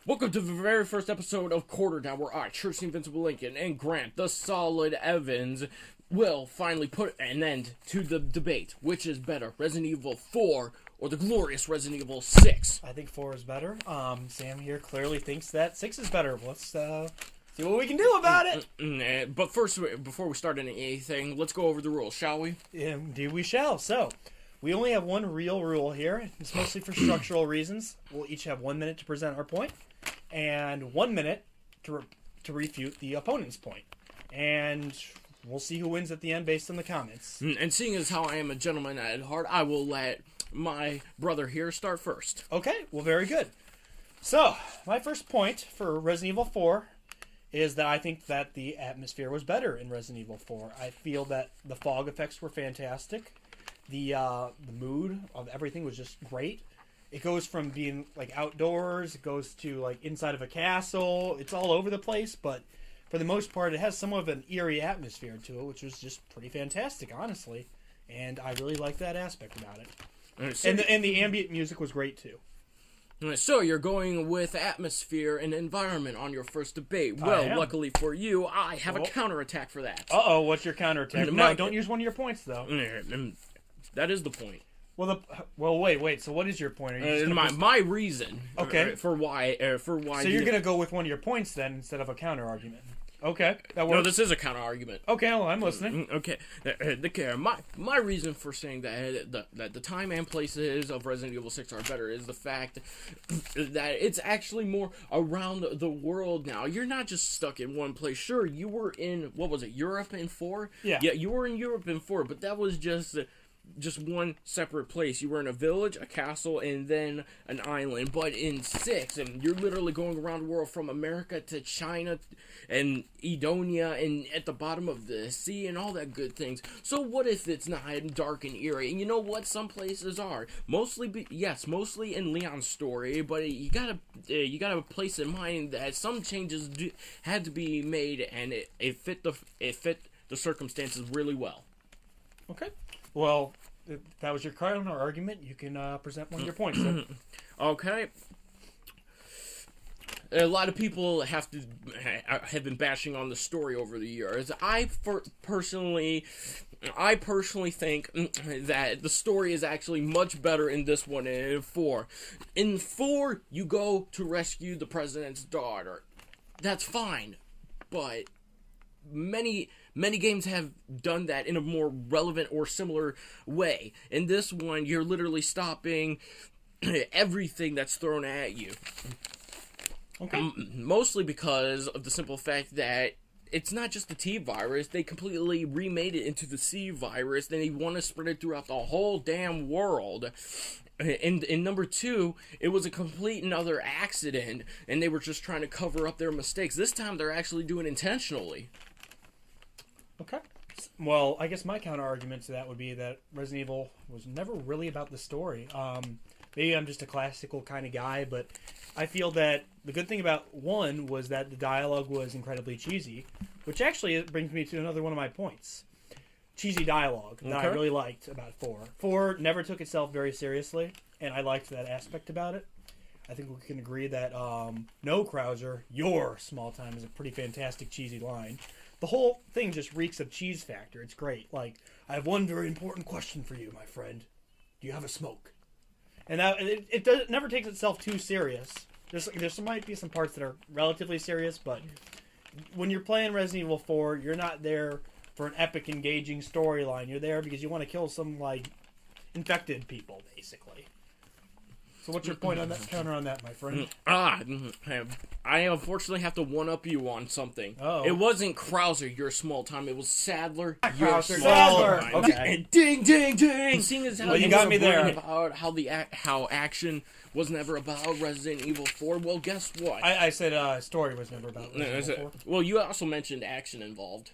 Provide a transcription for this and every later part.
Welcome to the very first episode of Quarter Down, where I, Church Invincible Lincoln, and Grant, the Solid Evans, will finally put an end to the debate. Which is better, Resident Evil 4 or the glorious Resident Evil 6? I think 4 is better. Sam here clearly thinks that 6 is better. Let's see what we can do about it. But first, before we start anything, let's go over the rules, shall we? Indeed we shall. So, we only have one real rule here. It's mostly for structural reasons. We'll each have 1 minute to present our point, and 1 minute to refute the opponent's point. And we'll see who wins at the end based on the comments. And seeing as how I am a gentleman at heart, I will let my brother here start first. Okay, well, very good. So, my first point for Resident Evil 4 is that I think that the atmosphere was better in Resident Evil 4. I feel that the fog effects were fantastic. The mood of everything was just great. It goes from being like outdoors, it goes to like inside of a castle. It's all over the place, but for the most part, it has somewhat of an eerie atmosphere to it, which was just pretty fantastic, honestly. And I really like that aspect about it. And the ambient music was great too. So you're going with atmosphere and environment on your first debate. Well, luckily for you, I have a counterattack for that. Uh-oh, what's your counterattack? No, don't use one of your points, though. That is the point. Well, wait. So what is your point? Are you my reason. Okay. For why. So you're gonna go with one of your points then instead of a counter argument. Okay, that works. No, this is a counter argument. Okay, well, I'm listening. Okay, my reason for saying that the time and places of Resident Evil 6 are better is the fact that it's actually more around the world now. You're not just stuck in one place. Sure, you were in, what was it, Europe in 4? Yeah, you were in Europe in 4, but that was just one separate place. You were in a village, a castle, and then an island. But in 6, and you're literally going around the world from America to China and Edonia and at the bottom of the sea and all that good things. So what if it's not dark and eerie? And you know what? Some places are. Mostly in Leon's story, but you gotta place in mind that some changes had to be made, and it fit the circumstances really well. Okay. Well, if that was your counter argument, you can present one of your points then. Okay. A lot of people have been bashing on the story over the years. I personally think that the story is actually much better in this one than in 4. In 4, you go to rescue the president's daughter. That's fine, but many games have done that in a more relevant or similar way. In this one, you're literally stopping everything that's thrown at you. Okay. Mostly because of the simple fact that it's not just the T virus. They completely remade it into the C virus. Then they want to spread it throughout the whole damn world. And in number 2, it was a complete another accident, and they were just trying to cover up their mistakes. This time, they're actually doing it intentionally. Okay. Well, I guess my counter-argument to that would be that Resident Evil was never really about the story. Maybe I'm just a classical kind of guy, but I feel that the good thing about 1 was that the dialogue was incredibly cheesy, which actually brings me to another one of my points. Cheesy dialogue that I really liked about 4. 4 never took itself very seriously, and I liked that aspect about it. I think we can agree that, no, Krauser, your small time is a pretty fantastic cheesy line. The whole thing just reeks of cheese factor. It's great. Like, I have one very important question for you, my friend. Do you have a smoke? And that, it never takes itself too serious. There might be some parts that are relatively serious, but when you're playing Resident Evil 4, you're not there for an epic, engaging storyline. You're there because you want to kill some, like, infected people, basically. So what's your point on that, counter on that, my friend? I unfortunately have to one-up you on something. Oh. It wasn't Krauser, your small time. It was Sadler, your Krauser, small Sadler. time. Okay. Ding, ding, ding! Seeing as how you got me there. About how action was never about Resident Evil 4, well, guess what? I said story was never about Resident Evil 4. Well, you also mentioned action involved.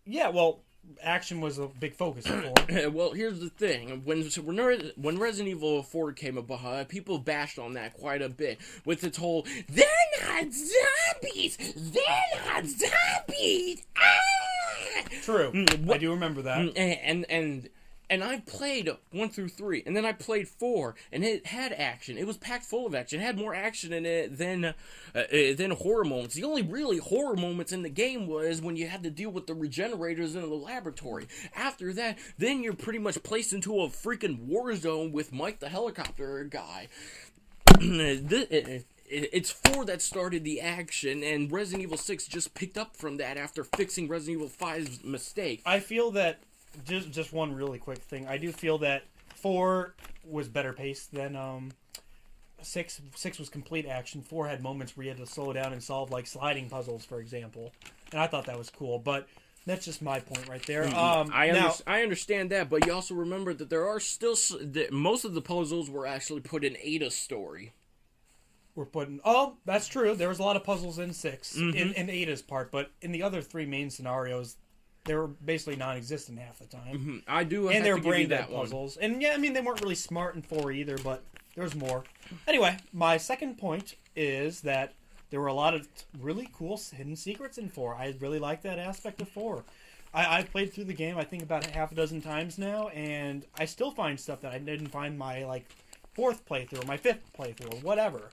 Yeah, well, action was a big focus of 4. Well, here's the thing. When Resident Evil 4 came about, people bashed on that quite a bit with its whole, they're not zombies! They're not zombies! Ah! True. I do remember that. And And I played 1 through 3, and then I played 4, and it had action. It was packed full of action. It had more action in it than horror moments. The only really horror moments in the game was when you had to deal with the regenerators in the laboratory. After that, then you're pretty much placed into a freaking war zone with Mike the helicopter guy. It's 4 that started the action, and Resident Evil 6 just picked up from that after fixing Resident Evil 5's mistake. I feel that, just one really quick thing, I do feel that 4 was better paced than 6. 6 was complete action. 4 had moments where you had to slow down and solve, like, sliding puzzles, for example. And I thought that was cool, but that's just my point right there. I understand that, but you also remember that there are still... most of the puzzles were actually put in Ada's story. That's true. There was a lot of puzzles in 6, in Ada's part, but in the other 3 main scenarios, they were basically non-existent half the time. I do have and they were to give you brain that dead puzzles. And yeah, I mean, they weren't really smart in 4 either, but there was more. Anyway, my second point is that there were a lot of really cool hidden secrets in 4. I really like that aspect of 4. I've played through the game, I think, about half a dozen times now, and I still find stuff that I didn't find my, like, 4th playthrough or my 5th playthrough or whatever.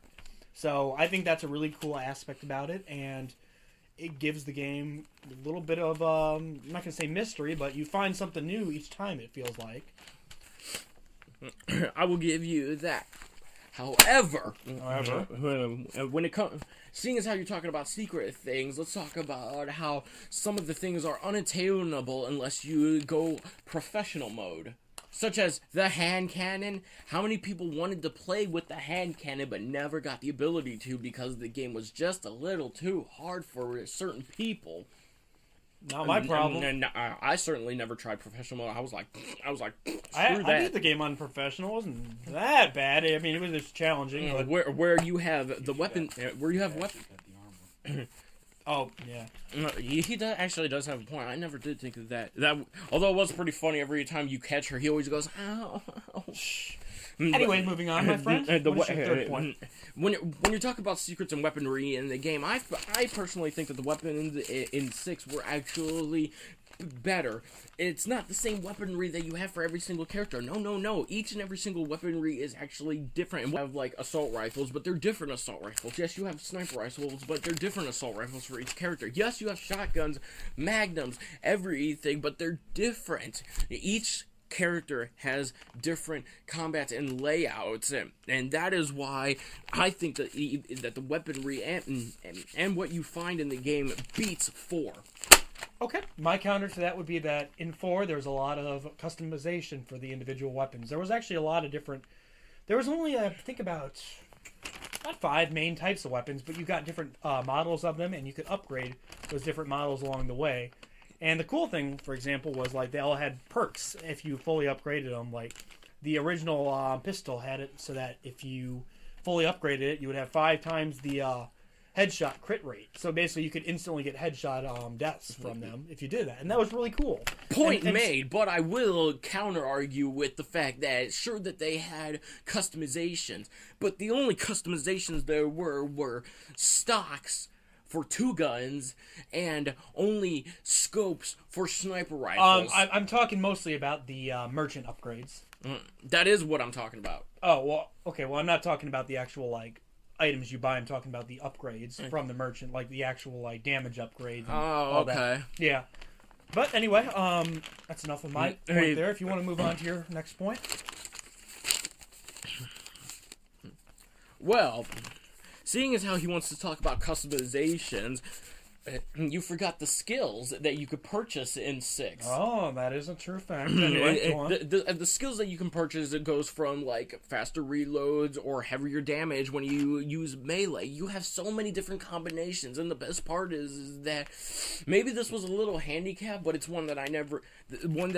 So I think that's a really cool aspect about it, and it gives the game a little bit of, I'm not going to say mystery, but you find something new each time, it feels like. I will give you that. However, when it comes, seeing as how you're talking about secret things, let's talk about how some of the things are unattainable unless you go professional mode. Such as the hand cannon. How many people wanted to play with the hand cannon but never got the ability to because the game was just a little too hard for certain people? Not my problem. And I certainly never tried professional mode. I was like, screw that. I beat the game on professional. It wasn't that bad. I mean, it was just challenging. But... Where you have the weapon, where you have weapon. Oh, yeah. He actually does have a point. I never did think of that. Although it was pretty funny, every time you catch her, he always goes, ow. Anyway, moving on, my friend. What is your third point? When you're talking about secrets and weaponry in the game, I personally think that the weapons in 6 were actually better. It's not the same weaponry that you have for every single character. No. Each and every single weaponry is actually different. And we have, like, assault rifles, but they're different assault rifles. Yes, you have sniper rifles, but they're different assault rifles for each character. Yes, you have shotguns, magnums, everything, but they're different. Each character has different combats and layouts, and that is why I think that the weaponry and what you find in the game beats 4. Okay, my counter to that would be that in 4 there's a lot of customization for the individual weapons. There was actually a lot of different... There was only, I think, about 5 main types of weapons, but you got different models of them, and you could upgrade those different models along the way. And the cool thing, for example, was like they all had perks if you fully upgraded them. Like the original pistol had it so that if you fully upgraded it, you would have 5 times the headshot crit rate. So basically, you could instantly get headshot deaths from them if you did that, and that was really cool. Point made, but I will counter-argue with the fact that sure that they had customizations, but the only customizations there were stocks for 2 guns and only scopes for sniper rifles. I'm talking mostly about the merchant upgrades. That is what I'm talking about. Oh, well, okay. Well, I'm not talking about the actual, like, items you buy. I'm talking about the upgrades from the merchant, like the actual, like, damage upgrades and all okay. that. Yeah. But anyway, that's enough of my point there. If you want to move on to your next point. Well, seeing as how he wants to talk about customizations, you forgot the skills that you could purchase in 6. Oh, that is a true fact. Anyway, go on. The skills that you can purchase, it goes from, like, faster reloads or heavier damage when you use melee. You have so many different combinations, and the best part is that maybe this was a little handicap, but it's one that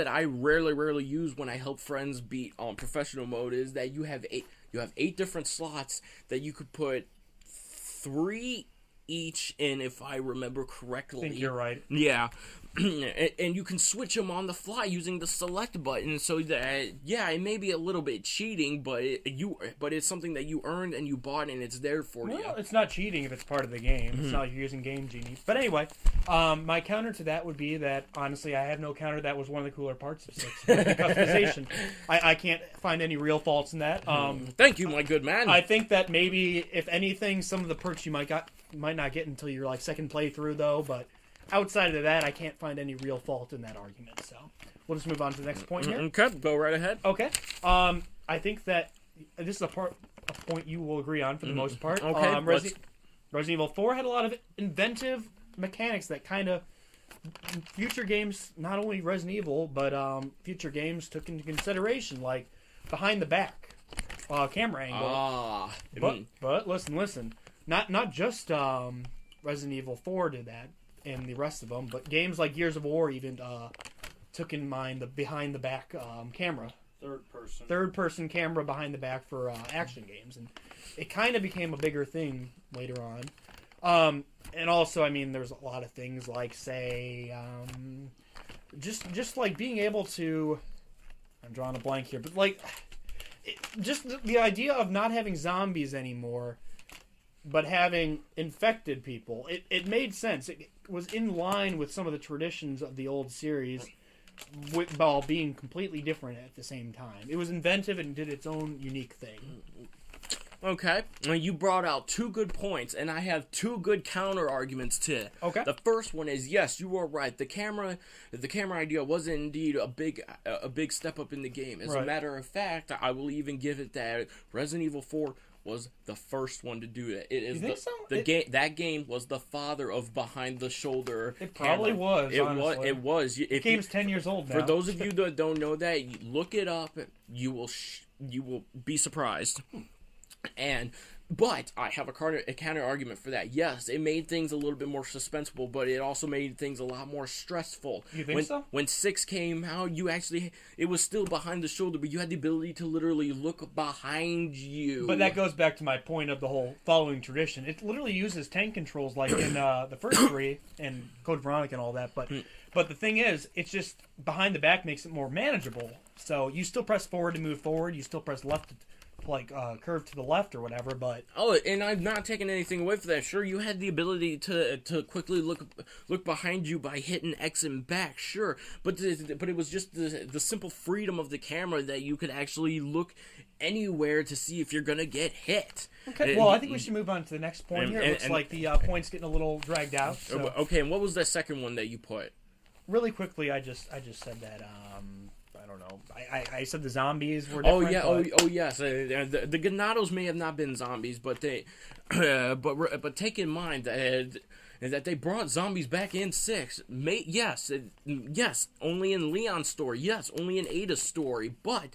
I rarely use when I help friends beat on professional mode, is that you have 8 different slots that you could put 3 each, and if I remember correctly, I think you're right. yeah. And you can switch them on the fly using the select button. So that, yeah, it may be a little bit cheating, but it's something that you earned and you bought, and it's there for you. Well, it's not cheating if it's part of the game. It's not like you're using Game Genie. But anyway, my counter to that would be that, honestly, I have no counter. That was one of the cooler parts of 6. The customization. I can't find any real faults in that. Thank you, my good man. I think that maybe, if anything, some of the perks you might not get until your second playthrough, though. But outside of that, I can't find any real fault in that argument. So we'll just move on to the next point here. Okay, go right ahead. Okay. I think that this is a point you will agree on for the most part. Okay. Resident Evil 4 had a lot of inventive mechanics that kind of future games, not only Resident Evil, but future games took into consideration, like behind the back camera angle. But listen. Not just Resident Evil 4 did that, and the rest of them, but games like Gears of War even took in mind the behind the back camera. Third person camera behind the back for action games, and it kind of became a bigger thing later on. And also, I mean, there's a lot of things like, say, just like being able to, I'm drawing a blank here, but like, just the idea of not having zombies anymore, but having infected people. It made sense. It was in line with some of the traditions of the old series, while being completely different at the same time. It was inventive and did its own unique thing. Okay, you brought out 2 good points, and I have 2 good counter arguments to it. Okay. The first one is, yes, you are right. The camera idea was indeed a big step up in the game. As a matter of fact, I will even give it that Resident Evil 4 was the first one to do that. It is you think so? That game was the father of behind the shoulder. It probably was. Honestly. It was. The game's 10 years old now. For those of you that don't know that, look it up. You will be surprised. But I have a counter argument for that. Yes, it made things a little bit more suspenseful, but it also made things a lot more stressful. You think so? When 6 came out, it was still behind the shoulder, but you had the ability to literally look behind you. But that goes back to my point of the whole following tradition. It literally uses tank controls like in the first 3 and Code Veronica and all that. But the thing is, it's just behind the back makes it more manageable. So you still press forward to move forward. You still press left to curve to the left or whatever, but and I'm not taking anything away from that. Sure, you had the ability to quickly look behind you by hitting X and back, sure, but it was just the simple freedom of the camera that you could actually look anywhere to see if you're gonna get hit. Okay, well, I think we should move on to the next point here. It looks like the point's getting a little dragged out. So. Okay, and what was the second one that you put? Really quickly, I just said that. I don't know. I said the zombies were different. Yes. The Ganados may have not been zombies, but they, but take in mind that they brought zombies back in 6. Yes, only in Leon's story. Yes, only in Ada's story. But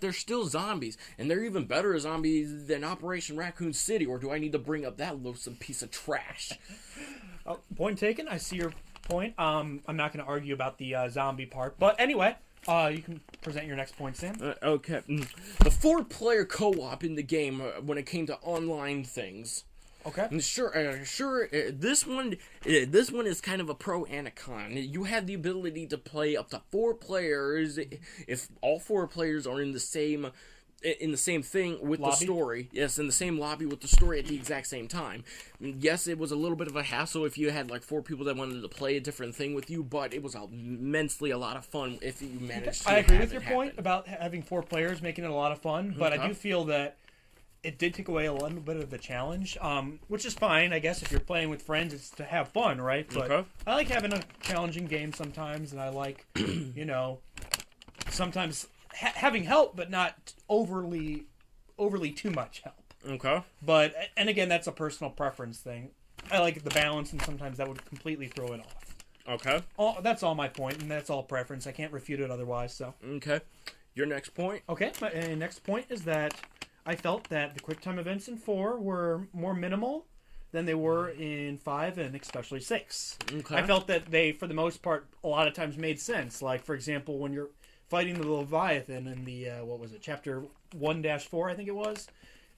they're still zombies, and they're even better zombies than Operation Raccoon City. Or do I need to bring up that loathsome piece of trash? Point taken. I see your point. I'm not going to argue about the zombie part, but anyway. You can present your next point, Sam. Okay. The 4-player co-op in the game when it came to online things. Okay. Sure. This one is kind of a pro and a con. You have the ability to play up to 4 players if all 4 players are in the same thing with lobby? The story. Yes, in the same lobby with the story at the exact same time. Yes, it was a little bit of a hassle if you had like 4 people that wanted to play a different thing with you, but it was immensely a lot of fun if you managed to. I agree with your point about having 4 players making it a lot of fun, but I do feel that it did take away a little bit of the challenge, which is fine, I guess. If you're playing with friends, it's to have fun, right? But I like having a challenging game sometimes, and I like, sometimes having help, but not overly too much help. Okay. But, and again, that's a personal preference thing. I like the balance, and sometimes that would completely throw it off. Okay. That's all my point, and that's all preference. I can't refute it otherwise, so. Okay. Your next point? Okay, my next point is that I felt that the QuickTime events in 4 were more minimal than they were in 5 and especially 6. Okay. I felt that they, for the most part, a lot of times made sense. Like, for example, when you're fighting the Leviathan in the, chapter 1-4, I think it was.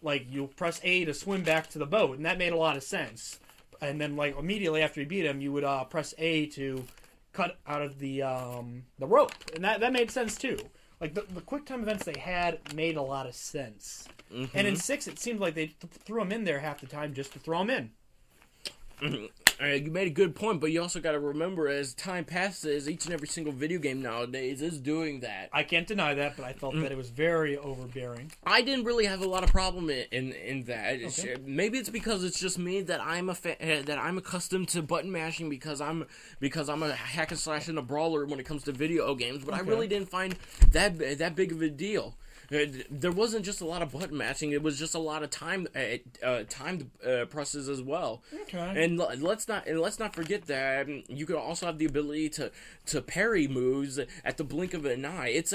Like, you press A to swim back to the boat, and that made a lot of sense. and then like immediately after you beat him, you would press A to cut out of the rope, and that made sense too. Like the quick time events they had made a lot of sense. Mm-hmm. And in 6, it seemed like they threw them in there half the time just to throw them in. You made a good point, but you also got to remember, as time passes, each and every single video game nowadays is doing that. I can't deny that, but I felt that it was very overbearing. I didn't really have a lot of problem in that. Okay. Maybe it's because it's just me that I'm accustomed to button mashing because I'm a hack and slash and a brawler when it comes to video games. But I really didn't find that big of a deal. There wasn't just a lot of button matching; it was just a lot of timed presses as well. Okay. And let's not forget that you could also have the ability to parry moves at the blink of an eye. It's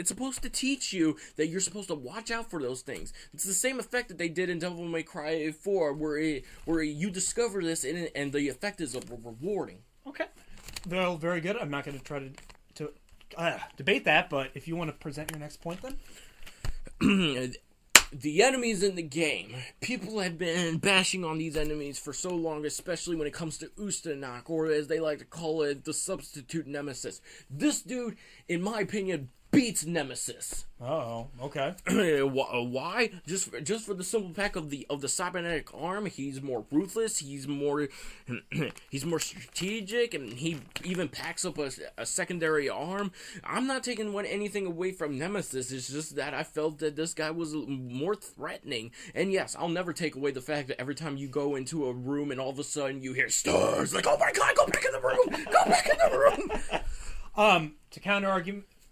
supposed to teach you that you're supposed to watch out for those things. It's the same effect that they did in Devil May Cry 4, where you discover this and the effect is rewarding. Okay. Well, very good. I'm not going to try to debate that, but if you want to present your next point, then. The enemies in the game. People have been bashing on these enemies for so long, especially when it comes to Ustanok, or as they like to call it, the substitute nemesis. This dude, in my opinion, beats Nemesis. Oh, okay. Why? Just for the simple fact of the cybernetic arm. He's more ruthless. He's more strategic, and he even packs up a secondary arm. I'm not taking anything away from Nemesis. It's just that I felt that this guy was more threatening. And yes, I'll never take away the fact that every time you go into a room and all of a sudden you hear stars, like, oh my god, go back in the room, go back in the room. To counter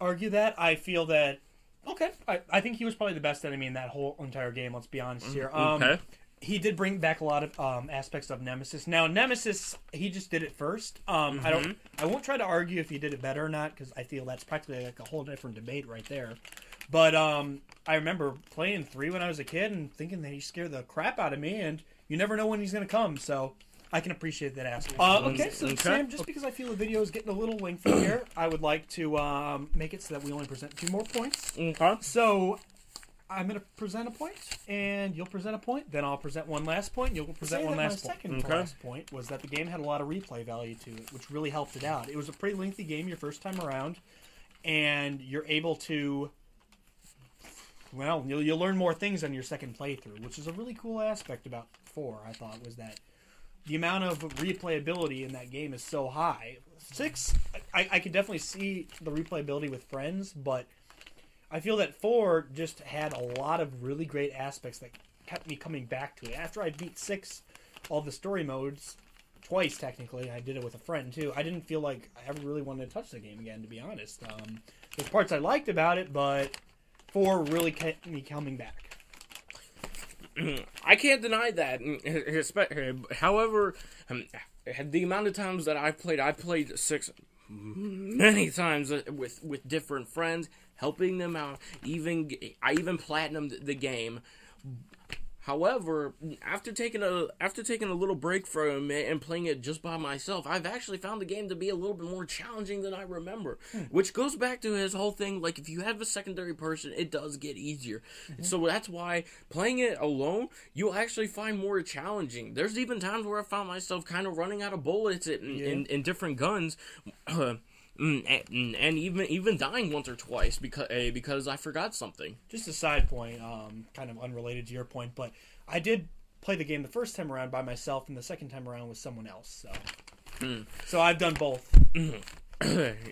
argue that, I feel that I think he was probably the best enemy in that whole entire game, let's be honest here. Okay. He did bring back a lot of aspects of Nemesis. Now Nemesis, he just did it first. I won't try to argue if he did it better or not, because I feel that's practically like a whole different debate right there. But I remember playing 3 when I was a kid and thinking that he scared the crap out of me, and you never know when he's going to come, so I can appreciate that aspect. Okay, Sam, just because I feel the video is getting a little lengthy here, I would like to make it so that we only present 2 more points. Okay. So I'm going to present a point, and you'll present a point. Then I'll present one last point, and you'll present one last point. My second last point was that the game had a lot of replay value to it, which really helped it out. It was a pretty lengthy game your first time around, and you're able to... Well, you'll learn more things on your second playthrough, which is a really cool aspect about 4, I thought, was that the amount of replayability in that game is so high. 6, I could definitely see the replayability with friends, but I feel that 4 just had a lot of really great aspects that kept me coming back to it. After I beat 6, all the story modes, twice technically, I did it with a friend too, I didn't feel like I ever really wanted to touch the game again, to be honest. There's parts I liked about it, but 4 really kept me coming back. I can't deny that. However, the amount of times that I've played 6 many times with different friends, helping them out. I even platinumed the game. However, after taking a little break from it and playing it just by myself, I've actually found the game to be a little bit more challenging than I remember. Which goes back to his whole thing, like, if you have a secondary person, it does get easier. So that's why playing it alone, you'll actually find more challenging. There's even times where I found myself kind of running out of bullets in different guns. And even dying once or twice because I forgot something. Just a side point, kind of unrelated to your point, but I did play the game the first time around by myself, and the second time around with someone else. So I've done both.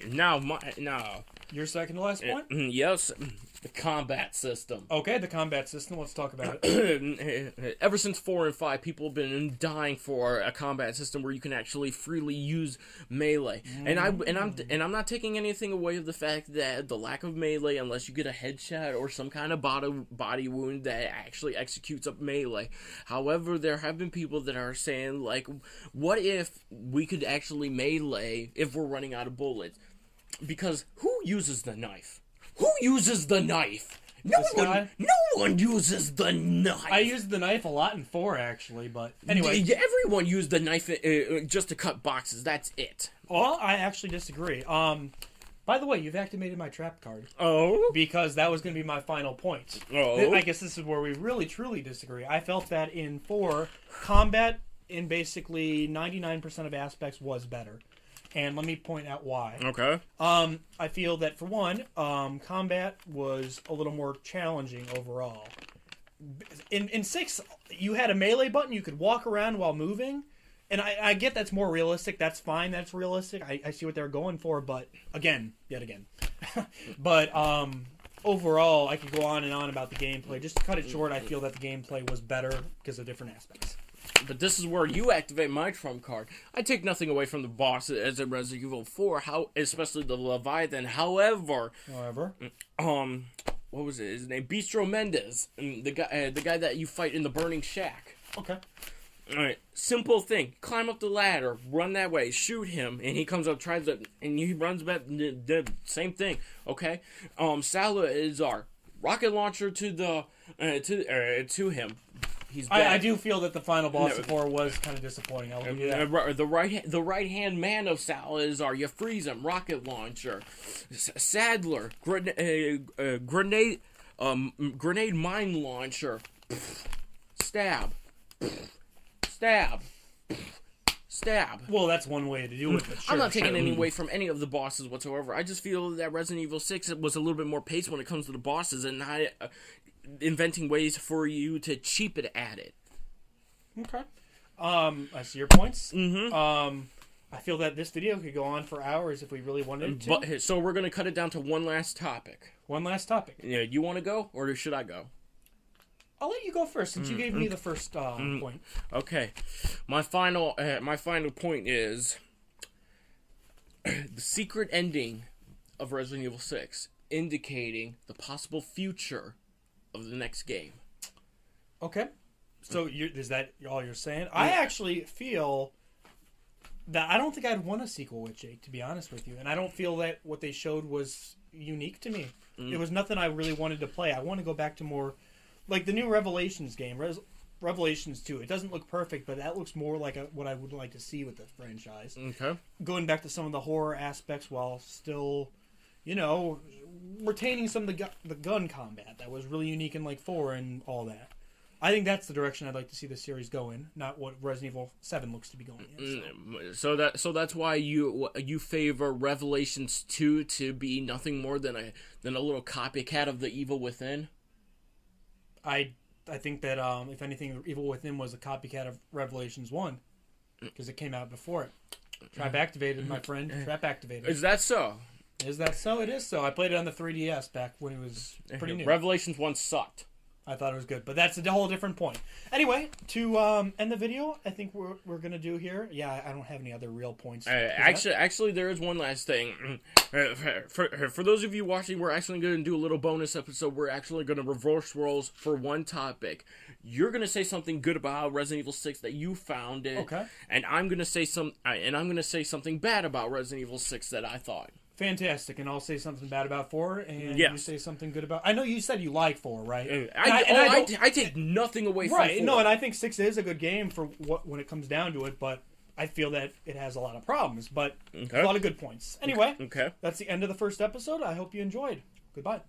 Now your second to last point? Yes. The combat system. Okay, the combat system. Let's talk about it. Ever since 4 and 5, people have been dying for a combat system where you can actually freely use melee. And I'm not taking anything away of the fact that the lack of melee, unless you get a headshot or some kind of body wound that actually executes up melee. However, there have been people that are saying, like, what if we could actually melee if we're running out of bullets? Because who uses the knife? Who uses the knife? No one uses the knife. I used the knife a lot in 4, actually, but anyway. Everyone used the knife just to cut boxes. That's it. Well, I actually disagree. By the way, you've activated my trap card. Oh? Because that was going to be my final point. Oh? I guess this is where we really, truly disagree. I felt that in 4, combat in basically 99% of aspects was better. And let me point out why. Okay. I feel that, for one, combat was a little more challenging overall. In 6, you had a melee button. You could walk around while moving. And I get that's more realistic. That's fine. That's realistic. I see what they're going for. But, yet again. But overall, I could go on and on about the gameplay. Just to cut it short, I feel that the gameplay was better because of different aspects. But this is where you activate my trump card. I take nothing away from the boss as in Resident Evil 4, especially the Leviathan. However, what was it? His name? Bistro Mendez, the guy that you fight in the burning shack. Okay. All right, simple thing. Climb up the ladder, run that way, shoot him, and he comes up, tries to, and he runs back. The same thing. Okay. Salazar, rocket launcher to him. He's dead. I do feel that the final boss of 4 was kind of disappointing. I'll give you that. The right hand man of Salazar, you freeze him. Rocket launcher, Sadler, grenade mine launcher, stab. Well, that's one way to do it. But sure, I'm not taking any away from any of the bosses whatsoever. I just feel that Resident Evil 6 was a little bit more paced when it comes to the bosses and not inventing ways for you to cheapen at it. Okay. I see your points. Mm-hmm. I feel that this video could go on for hours if we really wanted to. But, so we're going to cut it down to one last topic. One last topic. Yeah, you want to go, or should I go? I'll let you go first, since you gave me the first point. Okay. My final point is the secret ending of Resident Evil 6, indicating the possible future of the next game. Okay. So is that all you're saying? I actually feel that I don't think I'd want a sequel with Jake, to be honest with you. And I don't feel that what they showed was unique to me. It was nothing I really wanted to play. I want to go back to more... Like the new Revelations game, Revelations 2. It doesn't look perfect, but that looks more like what I would like to see with the franchise. Okay. Going back to some of the horror aspects while still, retaining some of the gun combat that was really unique in like 4 and all that. I think that's the direction I'd like to see the series go in, not what Resident Evil 7 looks to be going in. So that's why you favor Revelations 2 to be nothing more than a little copycat of the Evil Within. I think that, if anything, Evil Within was a copycat of Revelations 1, because it came out before it. Trap activated, my friend. Trap activated. Is that so? Is that so? It is so. I played it on the 3DS back when it was pretty new. Revelations 1 sucked. I thought it was good, but that's a whole different point. Anyway, to end the video, I think we're going to do here. Yeah, I don't have any other real points. Actually, there is one last thing. For those of you watching, we're actually going to do a little bonus episode. We're actually going to reverse roles for one topic. You're going to say something good about Resident Evil 6 that you found it. Okay. And I'm going to say something bad about Resident Evil 6 that I thought. Fantastic, and I'll say something bad about 4, and yes. You say something good about... I know you said you like 4, right? I take nothing away from 4. Right, no, and I think 6 is a good game for when it comes down to it, but I feel that it has a lot of problems, but a lot of good points. Anyway, okay. That's the end of the first episode. I hope you enjoyed. Goodbye.